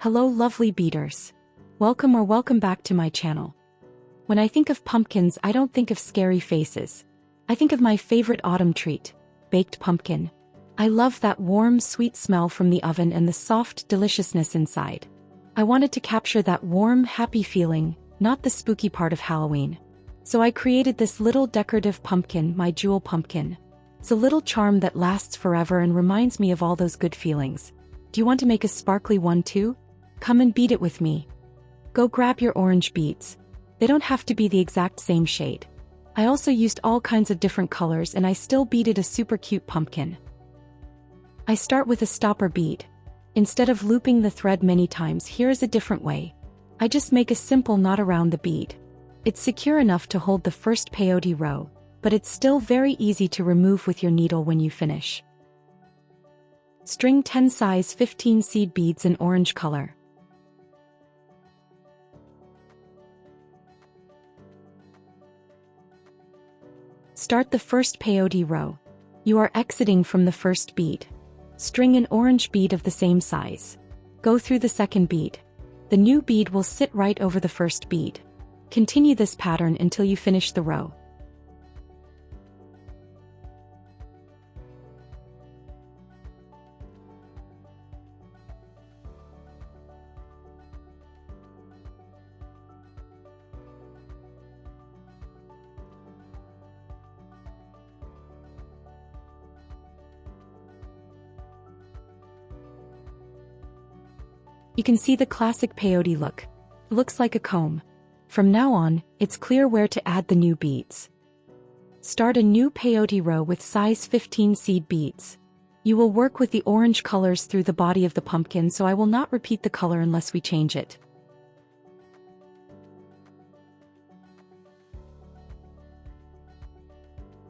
Hello lovely beaders. Welcome back to my channel. When I think of pumpkins, I don't think of scary faces. I think of my favorite autumn treat, baked pumpkin. I love that warm, sweet smell from the oven and the soft deliciousness inside. I wanted to capture that warm, happy feeling, not the spooky part of Halloween. So I created this little decorative pumpkin, my JewelPumpkin. It's a little charm that lasts forever and reminds me of all those good feelings. Do you want to make a sparkly one too? Come and bead it with me. Go grab your orange beads. They don't have to be the exact same shade. I also used all kinds of different colors and I still beaded a super cute pumpkin. I start with a stopper bead. Instead of looping the thread many times, here is a different way. I just make a simple knot around the bead. It's secure enough to hold the first peyote row, but it's still very easy to remove with your needle when you finish. String 10 size 15 seed beads in orange color. Start the first peyote row. You are exiting from the first bead. String an orange bead of the same size. Go through the second bead. The new bead will sit right over the first bead. Continue this pattern until you finish the row. You can see the classic peyote look. It looks like a comb. From now on, it's clear where to add the new beads. Start a new peyote row with size 15 seed beads. You will work with the orange colors through the body of the pumpkin, so I will not repeat the color unless we change it.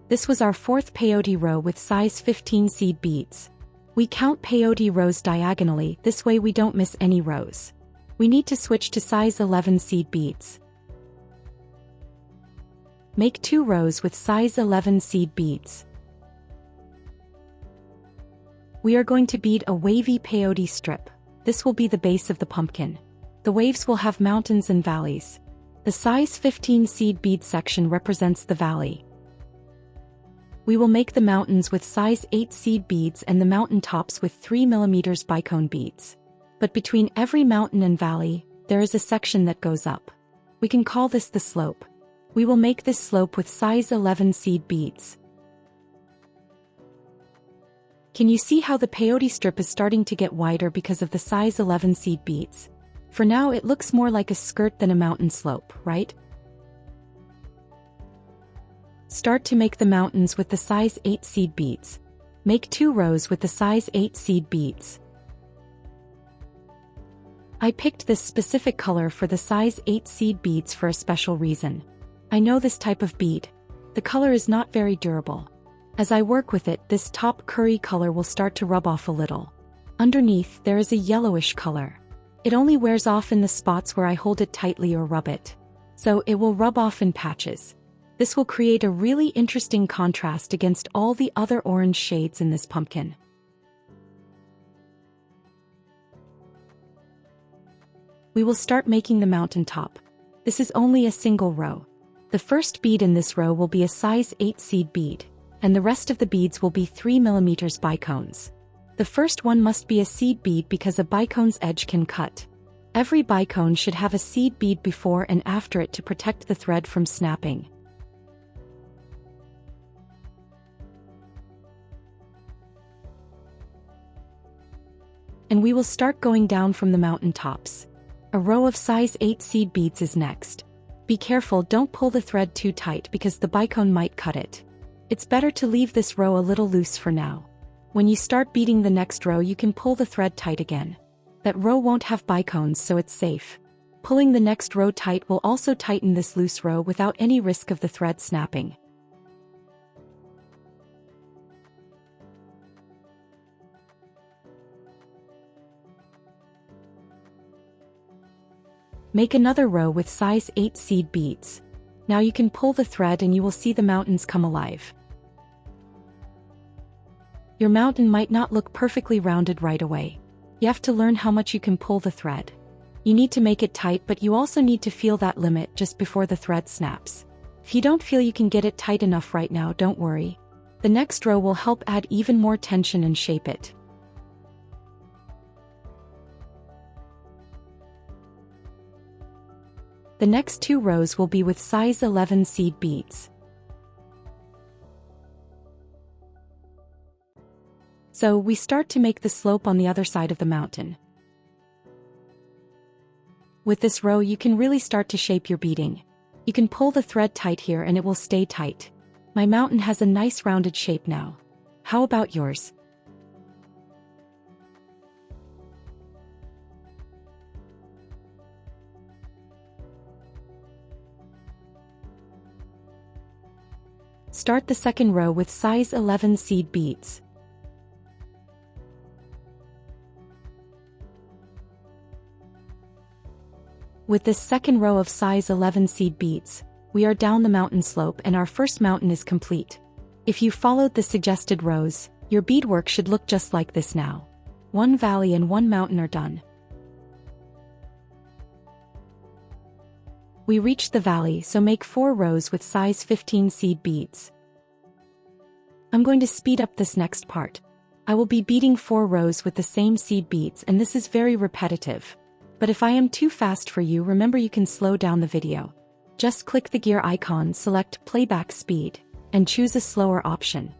This was our fourth peyote row with size 15 seed beads. We count peyote rows diagonally, this way we don't miss any rows. We need to switch to size 11 seed beads. Make 2 rows with size 11 seed beads. We are going to bead a wavy peyote strip. This will be the base of the pumpkin. The waves will have mountains and valleys. The size 15 seed bead section represents the valley. We will make the mountains with size 8 seed beads and the mountain tops with 3 mm bicone beads. But between every mountain and valley, there is a section that goes up. We can call this the slope. We will make this slope with size 11 seed beads. Can you see how the peyote strip is starting to get wider because of the size 11 seed beads? For now it looks more like a skirt than a mountain slope, right? Start to make the mountains with the size 8 seed beads. Make 2 rows with the size 8 seed beads. I picked this specific color for the size 8 seed beads for a special reason. I know this type of bead. The color is not very durable. As I work with it, this top curry color will start to rub off a little. Underneath, there is a yellowish color. It only wears off in the spots where I hold it tightly or rub it. So it will rub off in patches. This will create a really interesting contrast against all the other orange shades in this pumpkin. We will start making the mountain top. This is only a single row. The first bead in this row will be a size 8 seed bead, and the rest of the beads will be 3 mm bicones. The first one must be a seed bead because a bicone's edge can cut. Every bicone should have a seed bead before and after it to protect the thread from snapping. And we will start going down from the mountain tops. A row of size 8 seed beads is next. Be careful, don't pull the thread too tight because the bicone might cut it. It's better to leave this row a little loose for now. When you start beading the next row, you can pull the thread tight again. That row won't have bicones, so it's safe. Pulling the next row tight will also tighten this loose row without any risk of the thread snapping. Make another row with size 8 seed beads. Now you can pull the thread and you will see the mountains come alive. Your mountain might not look perfectly rounded right away. You have to learn how much you can pull the thread. You need to make it tight, but you also need to feel that limit just before the thread snaps. If you don't feel you can get it tight enough right now, don't worry. The next row will help add even more tension and shape it. The next 2 rows will be with size 11 seed beads. So we start to make the slope on the other side of the mountain. With this row you can really start to shape your beading. You can pull the thread tight here and it will stay tight. My mountain has a nice rounded shape now. How about yours? Start the second row with size 11 seed beads. With this second row of size 11 seed beads, we are down the mountain slope and our first mountain is complete. If you followed the suggested rows, your beadwork should look just like this now. 1 valley and 1 mountain are done. We reached the valley, so make 4 rows with size 15 seed beads. I'm going to speed up this next part. I will be beading 4 rows with the same seed beads, and this is very repetitive. But if I am too fast for you, remember you can slow down the video. Just click the gear icon, select playback speed, and choose a slower option.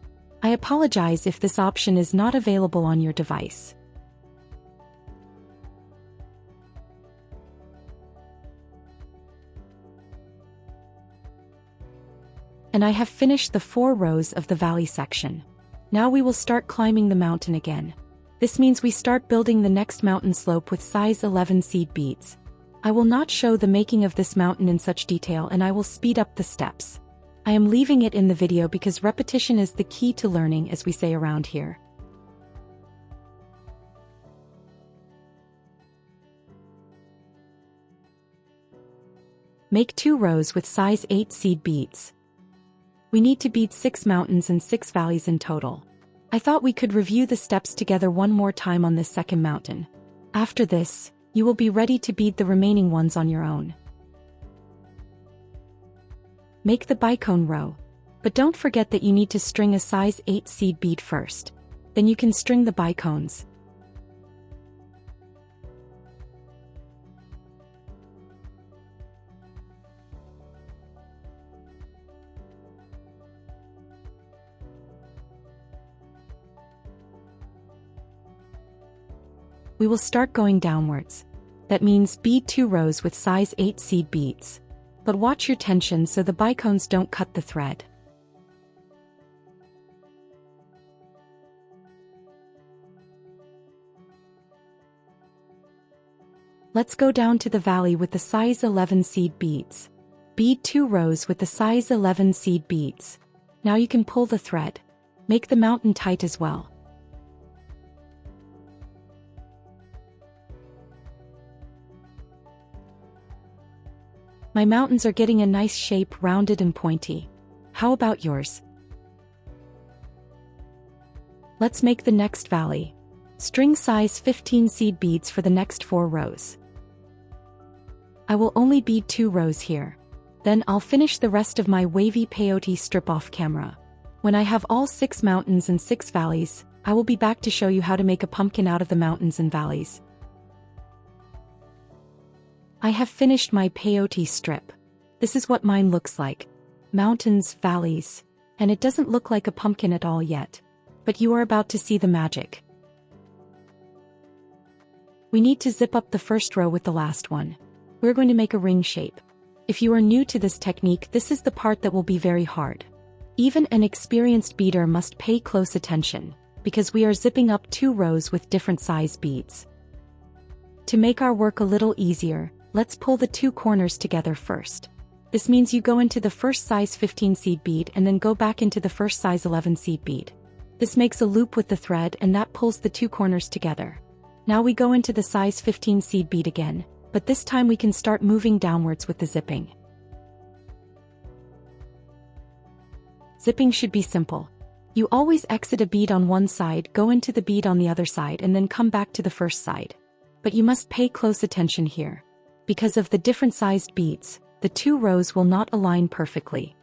I apologize if this option is not available on your device. And I have finished the 4 rows of the valley section. Now we will start climbing the mountain again. This means we start building the next mountain slope with size 11 seed beads. I will not show the making of this mountain in such detail, and I will speed up the steps. I am leaving it in the video because repetition is the key to learning, as we say around here. Make 2 rows with size 8 seed beads. We need to bead 6 mountains and 6 valleys in total. I thought we could review the steps together one more time on this second mountain. After this, you will be ready to bead the remaining ones on your own. Make the bicone row, but don't forget that you need to string a size 8 seed bead first. Then you can string the bicones. We will start going downwards. That means bead 2 rows with size 8 seed beads. But watch your tension so the bicones don't cut the thread. Let's go down to the valley with the size 11 seed beads. Bead 2 rows with the size 11 seed beads. Now you can pull the thread. Make the mountain tight as well. My mountains are getting a nice shape, rounded and pointy. How about yours? Let's make the next valley. String size 15 seed beads for the next 4 rows. I will only bead 2 rows here. Then I'll finish the rest of my wavy peyote strip off camera. When I have all 6 mountains and 6 valleys, I will be back to show you how to make a pumpkin out of the mountains and valleys. I have finished my peyote strip. This is what mine looks like. Mountains, valleys, and it doesn't look like a pumpkin at all yet. But you are about to see the magic. We need to zip up the first row with the last one. We're going to make a ring shape. If you are new to this technique, this is the part that will be very hard. Even an experienced beader must pay close attention, because we are zipping up 2 rows with different size beads. To make our work a little easier, let's pull the 2 corners together first. This means you go into the first size 15 seed bead and then go back into the first size 11 seed bead. This makes a loop with the thread and that pulls the 2 corners together. Now we go into the size 15 seed bead again, but this time we can start moving downwards with the zipping. Zipping should be simple. You always exit a bead on one side, go into the bead on the other side and then come back to the first side. But you must pay close attention here. Because of the different sized beads, the two rows will not align perfectly.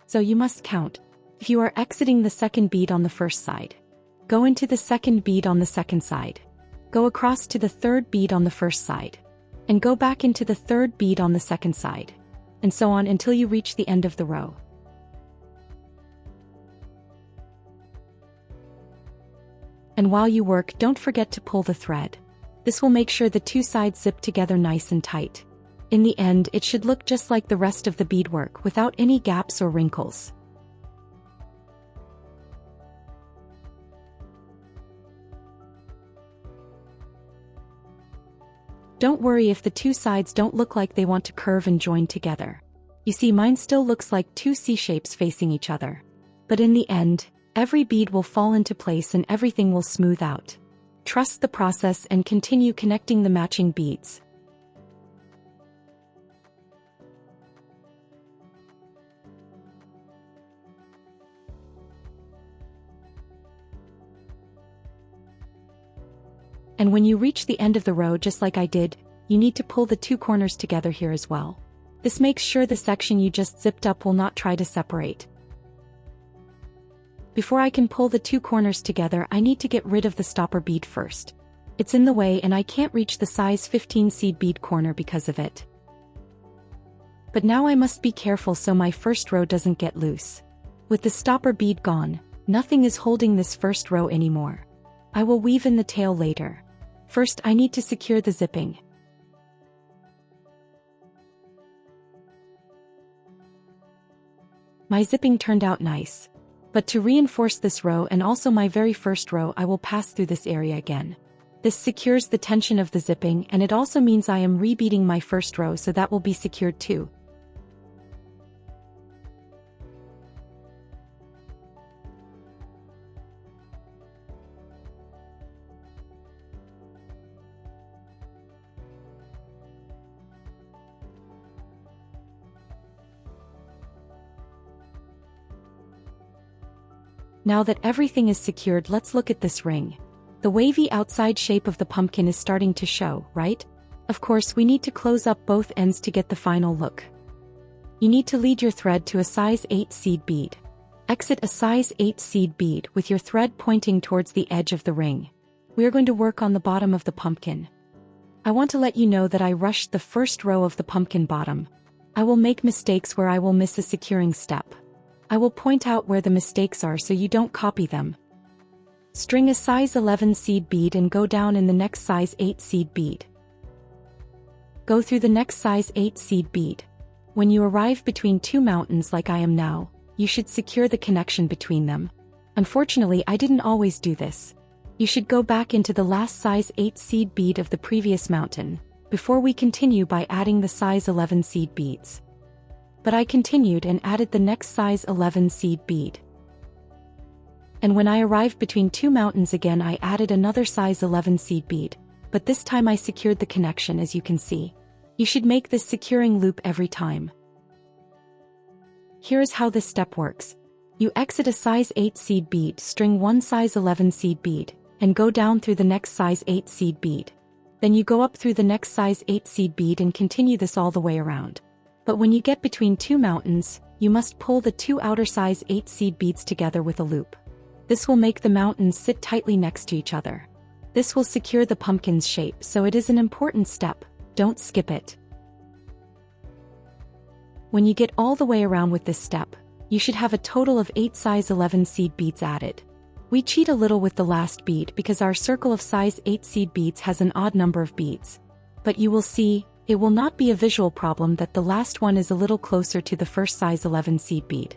So you must count. If you are exiting the second bead on the first side, go into the second bead on the second side. Go across to the third bead on the first side. And go back into the third bead on the second side. And so on until you reach the end of the row. And while you work, don't forget to pull the thread. This will make sure the two sides zip together nice and tight. In the end, it should look just like the rest of the beadwork without any gaps or wrinkles. Don't worry if the two sides don't look like they want to curve and join together. You see, mine still looks like two C shapes facing each other. But in the end, every bead will fall into place and everything will smooth out. Trust the process and continue connecting the matching beads. And when you reach the end of the row just like I did, you need to pull the two corners together here as well. This makes sure the section you just zipped up will not try to separate. Before I can pull the two corners together, I need to get rid of the stopper bead first. It's in the way and I can't reach the size 15 seed bead corner because of it. But now I must be careful so my first row doesn't get loose. With the stopper bead gone, nothing is holding this first row anymore. I will weave in the tail later. First, I need to secure the zipping. My zipping turned out nice. But to reinforce this row and also my very first row, I will pass through this area again. This secures the tension of the zipping and it also means I am rebeading my first row, so that will be secured too. Now that everything is secured, let's look at this ring. The wavy outside shape of the pumpkin is starting to show, right? Of course, we need to close up both ends to get the final look. You need to lead your thread to a size 8 seed bead. Exit a size 8 seed bead with your thread pointing towards the edge of the ring. We are going to work on the bottom of the pumpkin. I want to let you know that I rushed the first row of the pumpkin bottom. I will make mistakes where I will miss a securing step. I will point out where the mistakes are so you don't copy them. String a size 11 seed bead and go down in the next size 8 seed bead. Go through the next size 8 seed bead. When you arrive between two mountains like I am now, you should secure the connection between them. Unfortunately, I didn't always do this. You should go back into the last size 8 seed bead of the previous mountain, before we continue by adding the size 11 seed beads. But I continued and added the next size 11 seed bead. And when I arrived between two mountains again, I added another size 11 seed bead, but this time I secured the connection, as you can see. You should make this securing loop every time. Here is how this step works. You exit a size 8 seed bead, string one size 11 seed bead, and go down through the next size 8 seed bead. Then you go up through the next size 8 seed bead and continue this all the way around. But when you get between two mountains, you must pull the two outer size 8 seed beads together with a loop. This will make the mountains sit tightly next to each other. This will secure the pumpkin's shape, so it is an important step. Don't skip it. When you get all the way around with this step, you should have a total of 8 size 11 seed beads added. We cheat a little with the last bead because our circle of size 8 seed beads has an odd number of beads. But you will see, it will not be a visual problem that the last one is a little closer to the first size 11 seed bead.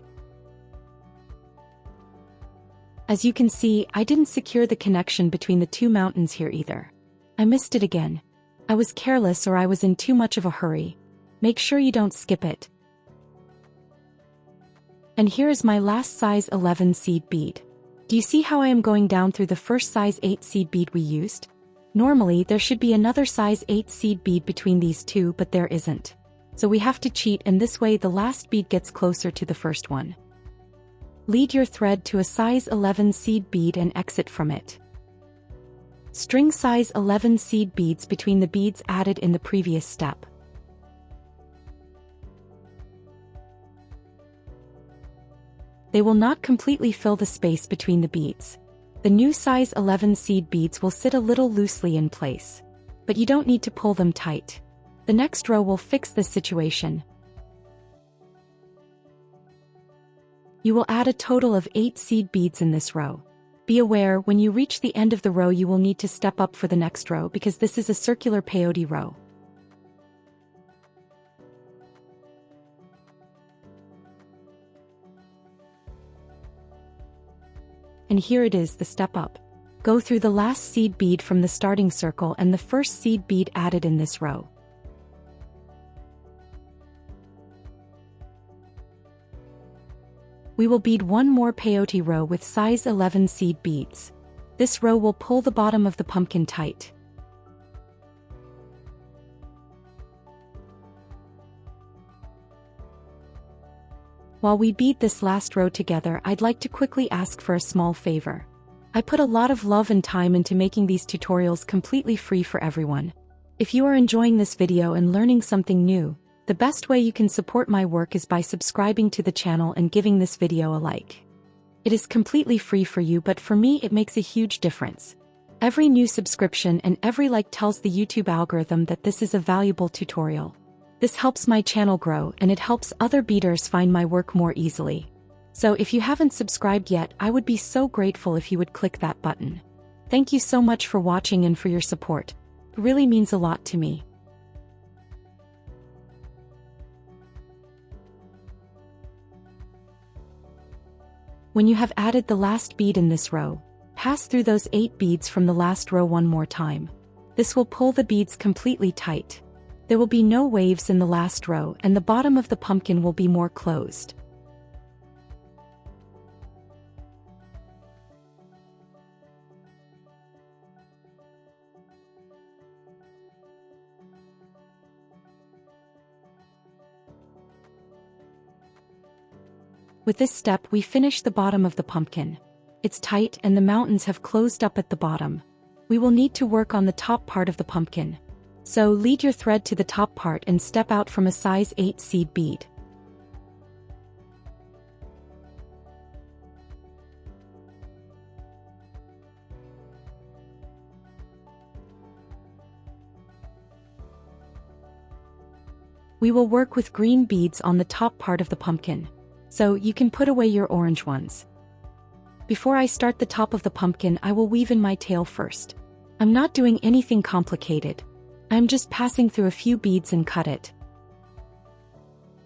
As you can see, I didn't secure the connection between the two mountains here either. I missed it again. I was careless or I was in too much of a hurry. Make sure you don't skip it. And here is my last size 11 seed bead. Do you see how I am going down through the first size 8 seed bead we used? Normally, there should be another size 8 seed bead between these two, but there isn't. So we have to cheat, and this way the last bead gets closer to the first one. Lead your thread to a size 11 seed bead and exit from it. String size 11 seed beads between the beads added in the previous step. They will not completely fill the space between the beads. The new size 11 seed beads will sit a little loosely in place, but you don't need to pull them tight. The next row will fix this situation. You will add a total of 8 seed beads in this row. Be aware, when you reach the end of the row you will need to step up for the next row because this is a circular peyote row. And here it is, the step up. Go through the last seed bead from the starting circle and the first seed bead added in this row. We will bead one more peyote row with size 11 seed beads. This row will pull the bottom of the pumpkin tight. While we bead this last row together, I'd like to quickly ask for a small favor. I put a lot of love and time into making these tutorials completely free for everyone. If you are enjoying this video and learning something new, the best way you can support my work is by subscribing to the channel and giving this video a like. It is completely free for you, but for me it makes a huge difference. Every new subscription and every like tells the YouTube algorithm that this is a valuable tutorial. This helps my channel grow and it helps other beaders find my work more easily. So if you haven't subscribed yet, I would be so grateful if you would click that button. Thank you so much for watching and for your support. It really means a lot to me. When you have added the last bead in this row, pass through those 8 beads from the last row one more time. This will pull the beads completely tight. There will be no waves in the last row and the bottom of the pumpkin will be more closed. With this step we finish the bottom of the pumpkin. It's tight and the mountains have closed up at the bottom. We will need to work on the top part of the pumpkin. So lead your thread to the top part and step out from a size 8 seed bead. We will work with green beads on the top part of the pumpkin, so you can put away your orange ones. Before I start the top of the pumpkin, I will weave in my tail first. I'm not doing anything complicated. I'm just passing through a few beads and cut it.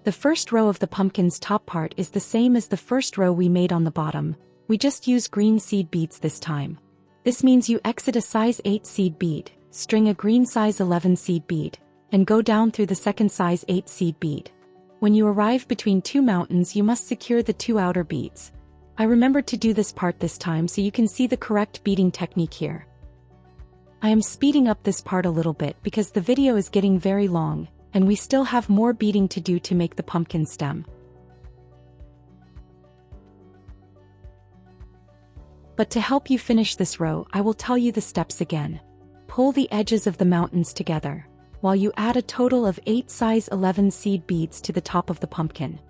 The first row of the pumpkin's top part is the same as the first row we made on the bottom. We just use green seed beads this time. This means you exit a size 8 seed bead, string a green size 11 seed bead, and go down through the second size 8 seed bead. When you arrive between 2 mountains, you must secure the 2 outer beads. I remembered to do this part this time so you can see the correct beading technique here. I am speeding up this part a little bit because the video is getting very long, and we still have more beading to do to make the pumpkin stem. But to help you finish this row, I will tell you the steps again. Pull the edges of the mountains together, while you add a total of 8 size 11 seed beads to the top of the pumpkin.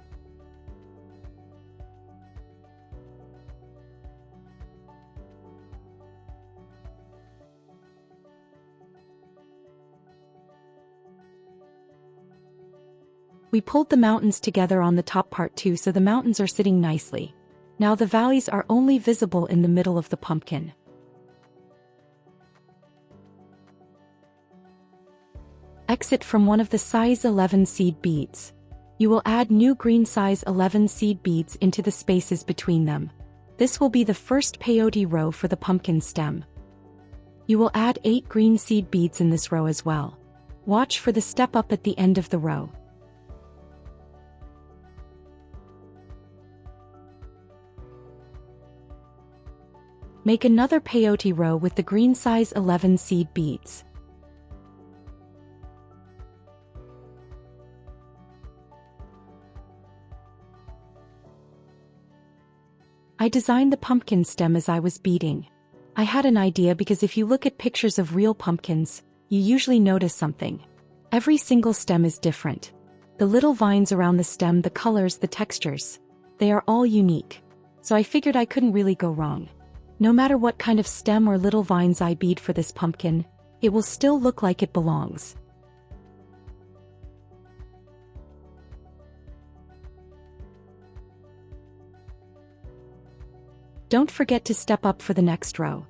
We pulled the mountains together on the top part too, so the mountains are sitting nicely. Now the valleys are only visible in the middle of the pumpkin. Exit from one of the size 11 seed beads. You will add new green size 11 seed beads into the spaces between them. This will be the first peyote row for the pumpkin stem. You will add 8 green seed beads in this row as well. Watch for the step up at the end of the row. Make another peyote row with the green size 11 seed beads. I designed the pumpkin stem as I was beading. I had an idea because if you look at pictures of real pumpkins, you usually notice something. Every single stem is different. The little vines around the stem, the colors, the textures, they are all unique. So I figured I couldn't really go wrong. No matter what kind of stem or little vines I bead for this pumpkin, it will still look like it belongs. Don't forget to step up for the next row.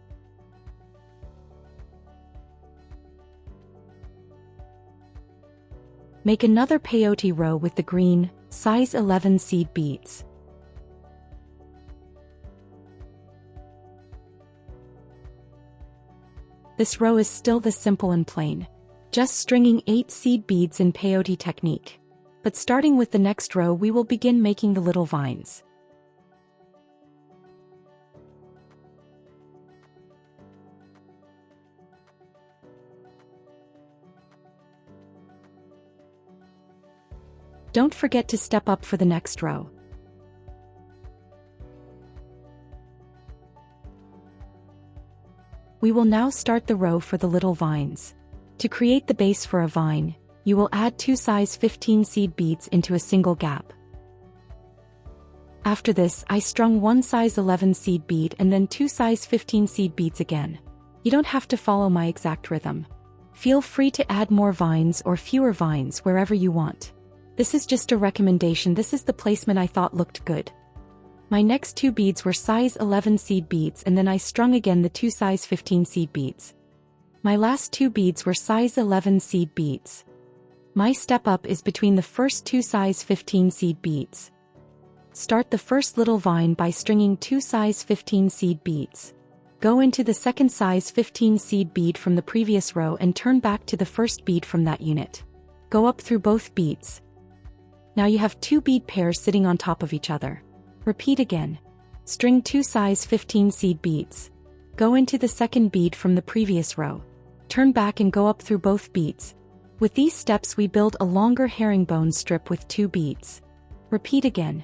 Make another peyote row with the green, size 11 seed beads. This row is still the simple and plain. Just stringing 8 seed beads in peyote technique. But starting with the next row, we will begin making the little vines. Don't forget to step up for the next row. We will now start the row for the little vines. To create the base for a vine, you will add 2 size 15 seed beads into a single gap. After this, I strung 1 size 11 seed bead and then 2 size 15 seed beads again. You don't have to follow my exact rhythm. Feel free to add more vines or fewer vines wherever you want. This is just a recommendation. This is the placement I thought looked good. My next 2 beads were size 11 seed beads and then I strung again the 2 size 15 seed beads. My last 2 beads were size 11 seed beads. My step up is between the first 2 size 15 seed beads. Start the first little vine by stringing 2 size 15 seed beads. Go into the second size 15 seed bead from the previous row and turn back to the first bead from that unit. Go up through both beads. Now you have 2 bead pairs sitting on top of each other. Repeat again. String 2 size 15 seed beads. Go into the second bead from the previous row. Turn back and go up through both beads. With these steps we build a longer herringbone strip with 2 beads. Repeat again.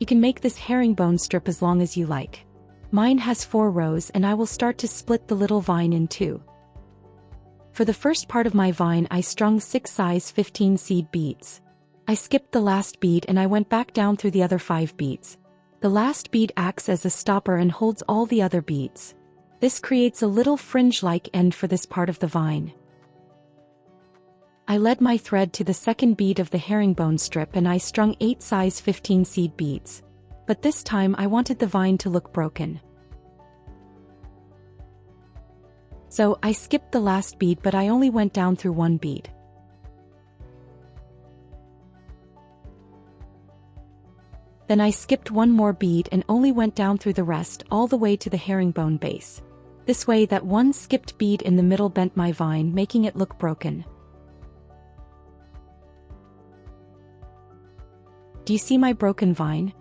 You can make this herringbone strip as long as you like. Mine has 4 rows and I will start to split the little vine in 2. For the first part of my vine I strung 6 size 15 seed beads. I skipped the last bead and I went back down through the other 5 beads. The last bead acts as a stopper and holds all the other beads. This creates a little fringe-like end for this part of the vine. I led my thread to the second bead of the herringbone strip and I strung 8 size 15 seed beads. But this time I wanted the vine to look broken. So I skipped the last bead but I only went down through 1 bead. Then I skipped 1 more bead and only went down through the rest all the way to the herringbone base. This way that 1 skipped bead in the middle bent my vine, making it look broken. Do you see my broken vine?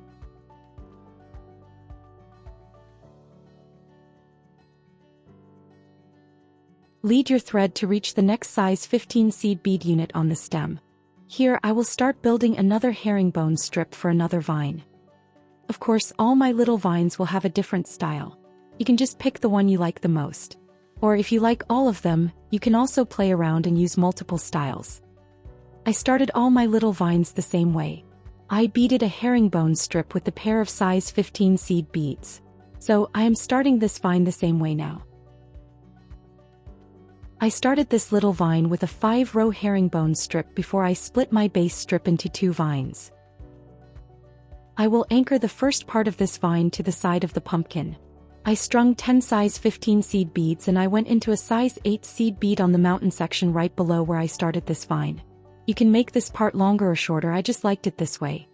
Lead your thread to reach the next size 15 seed bead unit on the stem. Here I will start building another herringbone strip for another vine. Of course, all my little vines will have a different style. You can just pick the one you like the most. Or if you like all of them, you can also play around and use multiple styles. I started all my little vines the same way. I beaded a herringbone strip with a pair of size 15 seed beads. So I am starting this vine the same way now. I started this little vine with a 5-row herringbone strip before I split my base strip into 2 vines. I will anchor the first part of this vine to the side of the pumpkin. I strung 10 size 15 seed beads and I went into a size 8 seed bead on the mountain section right below where I started this vine. You can make this part longer or shorter, I just liked it this way.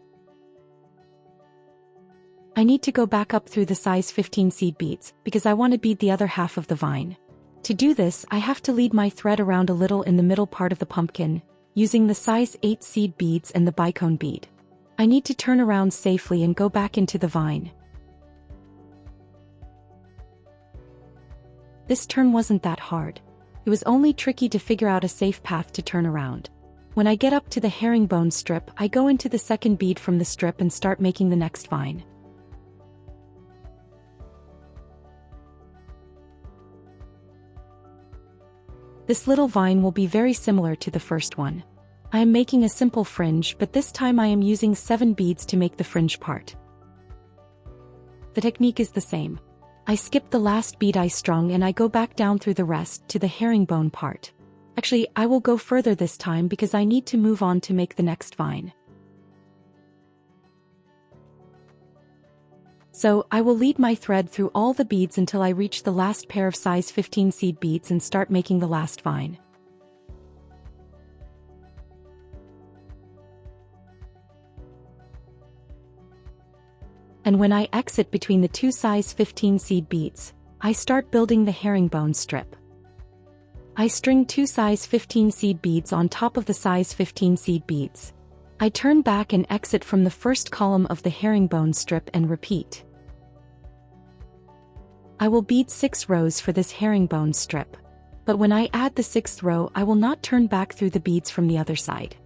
I need to go back up through the size 15 seed beads because I want to bead the other half of the vine. To do this, I have to lead my thread around a little in the middle part of the pumpkin, using the size 8 seed beads and the bicone bead. I need to turn around safely and go back into the vine. This turn wasn't that hard. It was only tricky to figure out a safe path to turn around. When I get up to the herringbone strip, I go into the second bead from the strip and start making the next vine. This little vine will be very similar to the first one. I am making a simple fringe, but this time I am using 7 beads to make the fringe part. The technique is the same. I skip the last bead I strung and I go back down through the rest to the herringbone part. Actually, I will go further this time because I need to move on to make the next vine. So, I will lead my thread through all the beads until I reach the last pair of size 15 seed beads and start making the last vine. And when I exit between the 2 size 15 seed beads, I start building the herringbone strip. I string 2 size 15 seed beads on top of the size 15 seed beads. I turn back and exit from the first column of the herringbone strip and repeat. I will bead 6 rows for this herringbone strip. But when I add the 6th row, I will not turn back through the beads from the other side.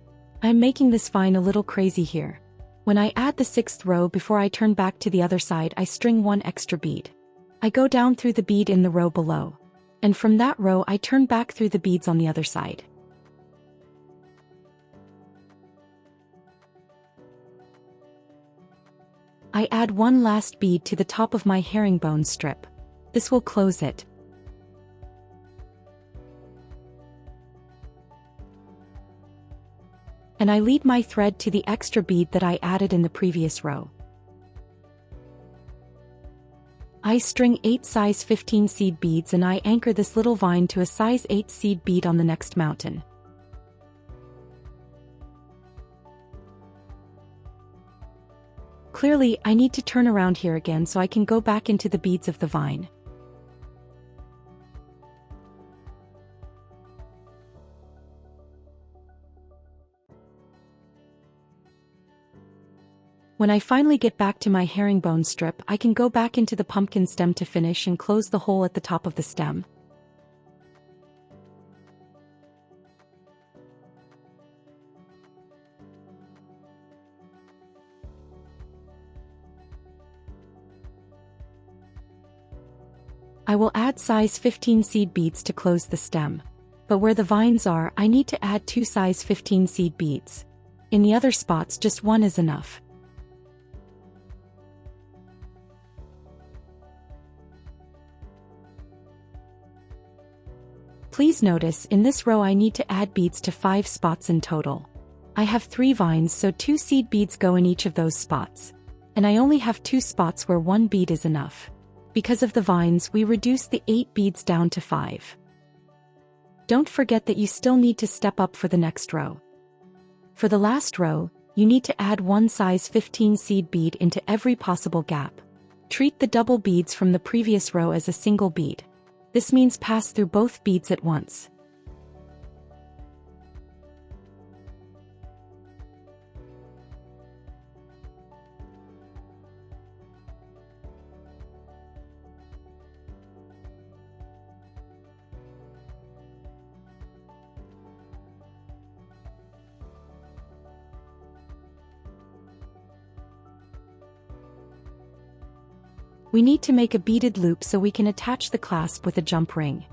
I am making this vine a little crazy here. When I add the 6th row before I turn back to the other side, I string 1 extra bead. I go down through the bead in the row below. And from that row I turn back through the beads on the other side. I add 1 last bead to the top of my herringbone strip. This will close it. And I lead my thread to the extra bead that I added in the previous row. I string 8 size 15 seed beads and I anchor this little vine to a size 8 seed bead on the next mountain. Clearly, I need to turn around here again so I can go back into the beads of the vine. When I finally get back to my herringbone strip, I can go back into the pumpkin stem to finish and close the hole at the top of the stem. I will add size 15 seed beads to close the stem. But where the vines are, I need to add 2 size 15 seed beads. In the other spots, just 1 is enough. Please notice, in this row I need to add beads to 5 spots in total. I have 3 vines, so 2 seed beads go in each of those spots. And I only have 2 spots where 1 bead is enough. Because of the vines, we reduce the 8 beads down to 5. Don't forget that you still need to step up for the next row. For the last row, you need to add 1 size 15 seed bead into every possible gap. Treat the double beads from the previous row as a single bead. This means pass through both beads at once. We need to make a beaded loop so we can attach the clasp with a jump ring.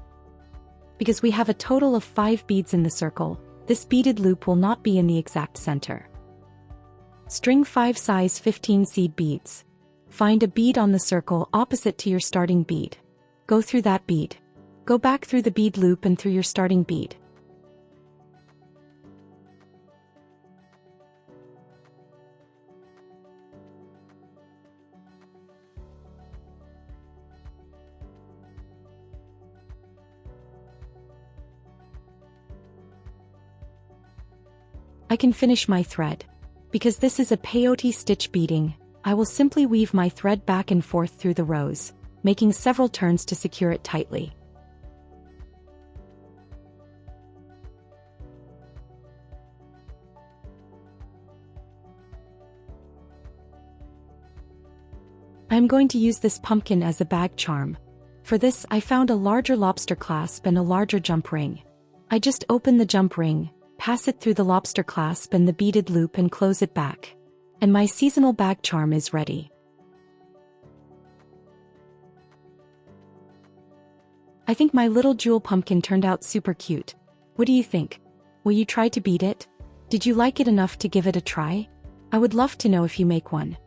Because we have a total of 5 beads in the circle, this beaded loop will not be in the exact center. String 5 size 15 seed beads. Find a bead on the circle opposite to your starting bead. Go through that bead. Go back through the bead loop and through your starting bead. I can finish my thread. Because this is a peyote stitch beading, I will simply weave my thread back and forth through the rows, making several turns to secure it tightly. I am going to use this pumpkin as a bag charm. For this, I found a larger lobster clasp and a larger jump ring. I just open the jump ring, pass it through the lobster clasp and the beaded loop and close it back. And my seasonal bag charm is ready. I think my little jewel pumpkin turned out super cute. What do you think? Will you try to bead it? Did you like it enough to give it a try? I would love to know if you make one.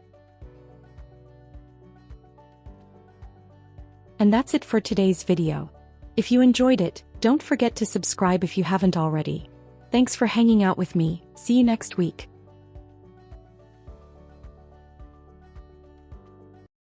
And that's it for today's video. If you enjoyed it, don't forget to subscribe if you haven't already. Thanks for hanging out with me. See you next week.